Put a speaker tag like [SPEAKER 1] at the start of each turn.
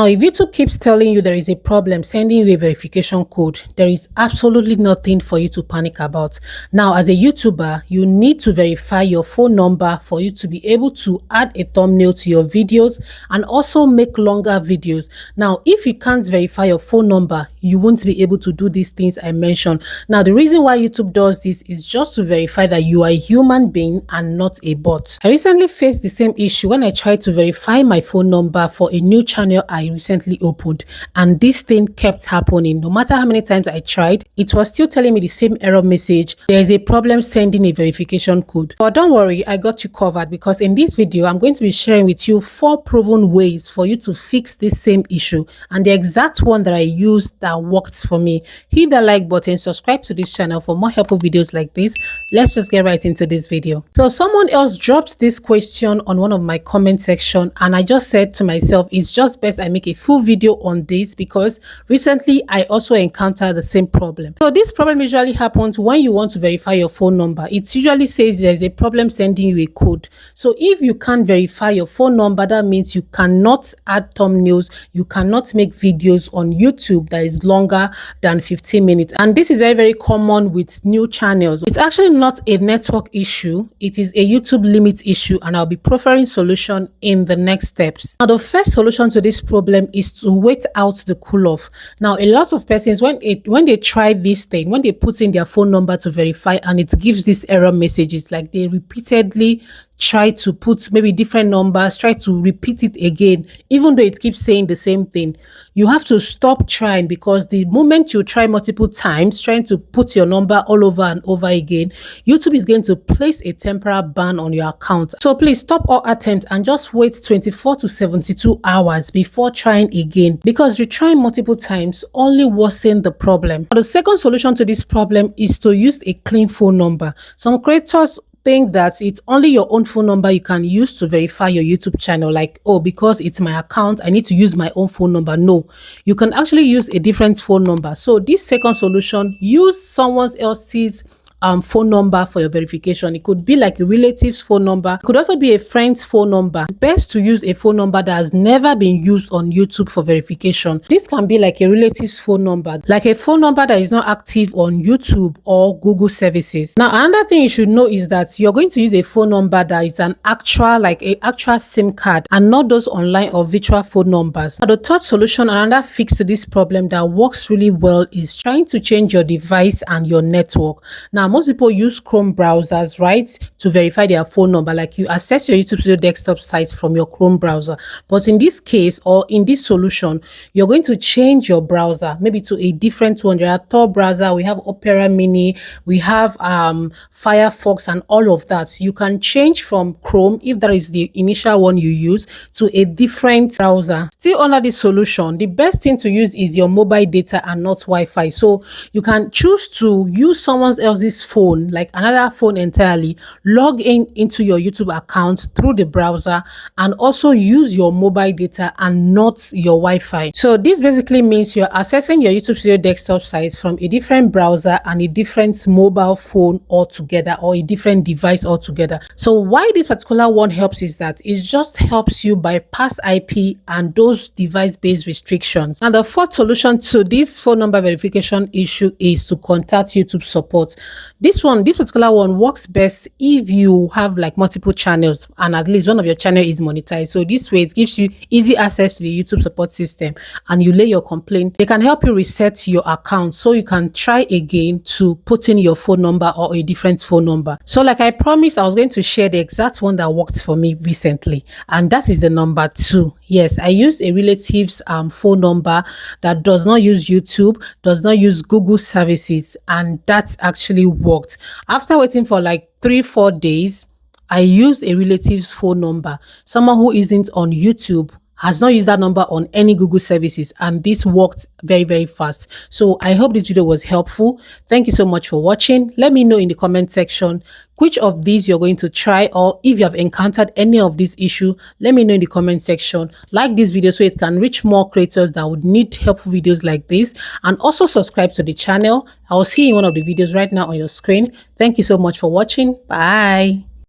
[SPEAKER 1] Now, if YouTube keeps telling you there is a problem sending you a verification code, there is absolutely nothing for you to panic about. Now, as a YouTuber, you need to verify your phone number for you to be able to add a thumbnail to your videos and also make longer videos. Now, if you can't verify your phone number, you won't be able to do these things I mentioned. Now, the reason why YouTube does this is just to verify that you are a human being and not a bot. I recently faced the same issue when I tried to verify my phone number for a new channel I recently opened, and this thing kept happening. No matter how many times I tried, it was still telling me the same error message. There is a problem sending a verification code. But don't worry, I got you covered, because in this video I'm going to be sharing with you 4 proven ways for you to fix this same issue, and the exact one that I used that worked for me. Hit the like button, subscribe to this channel for more helpful videos like this. Let's just get right into this video. So someone else dropped this question on one of my comment section, and I just said to myself, it's just best I make a full video on this, because recently I also encountered the same problem. So this problem usually happens when you want to verify your phone number. It usually says there's a problem sending you a code. So if you can't verify your phone number, that means you cannot add thumbnails, you cannot make videos on YouTube that is longer than 15 minutes. And this is very common with new channels. It's actually not a network issue, it is a YouTube limit issue, and I'll be proffering solution in the next steps. Now, the first solution to this problem is to wait out the cool off. Now, a lot of persons, when they try this thing, when they put in their phone number to verify and it gives these error messages, like they repeatedly try to put maybe different numbers, try to repeat it again, even though it keeps saying the same thing. You have to stop trying, because the moment you try multiple times trying to put your number all over and over again, YouTube is going to place a temporary ban on your account. So please stop all attempts and just wait 24 to 72 hours before trying again, because retrying multiple times only worsen the problem. Now, the second solution to this problem is to use a clean phone number. Some creators think that it's only your own phone number you can use to verify your YouTube channel, like, oh, because it's my account I need to use my own phone number. No, you can actually use a different phone number. So this second solution, use someone else's phone number for your verification. It could be like a relative's phone number, it could also be a friend's phone number. It's best to use a phone number that has never been used on YouTube for verification. This can be like a relative's phone number, like a phone number that is not active on YouTube or Google services. Now, another thing you should know is that you're going to use a phone number that is an actual, like a actual SIM card, and not those online or virtual phone numbers. Now, the third solution, another fix to this problem that works really well, is trying to change your device and your network. Now, most people use Chrome browsers, right, to verify their phone number. Like, you access your YouTube Studio desktop site from your Chrome browser. But in this case, or in this solution, you're going to change your browser maybe to a different one. There are Tor browser, we have Opera Mini, we have Firefox, and all of that. You can change from Chrome, if that is the initial one you use, to a different browser. Still under this solution, the best thing to use is your mobile data and not Wi-Fi. So you can choose to use someone else's phone, like another phone entirely, log in into your YouTube account through the browser, and also use your mobile data and not your Wi-Fi. So this basically means you're accessing your YouTube Studio desktop site from a different browser and a different mobile phone altogether, or a different device altogether. So why this particular one helps is that it just helps you bypass IP and those device-based restrictions. And the fourth solution to this phone number verification issue is to contact YouTube support. This particular one works best if you have like multiple channels and at least one of your channel is monetized. So this way it gives you easy access to the YouTube support system, and you lay your complaint. They can help you reset your account so you can try again to put in your phone number or a different phone number. So like I promised, I was going to share the exact one that worked for me recently, and that is the number 2. Yes, I use a relative's phone number that does not use YouTube, does not use Google services, and that actually worked. After waiting for like 3-4 days, I used a relative's phone number, someone who isn't on YouTube, has not used that number on any Google services, and this worked very fast. So I hope this video was helpful. Thank you so much for watching. Let me know in the comment section which of these you're going to try, or if you have encountered any of this issue, let me know in the comment section. Like this video so it can reach more creators that would need helpful videos like this, and also subscribe to the channel. I'll see you in one of the videos right now on your screen. Thank you so much for watching. Bye.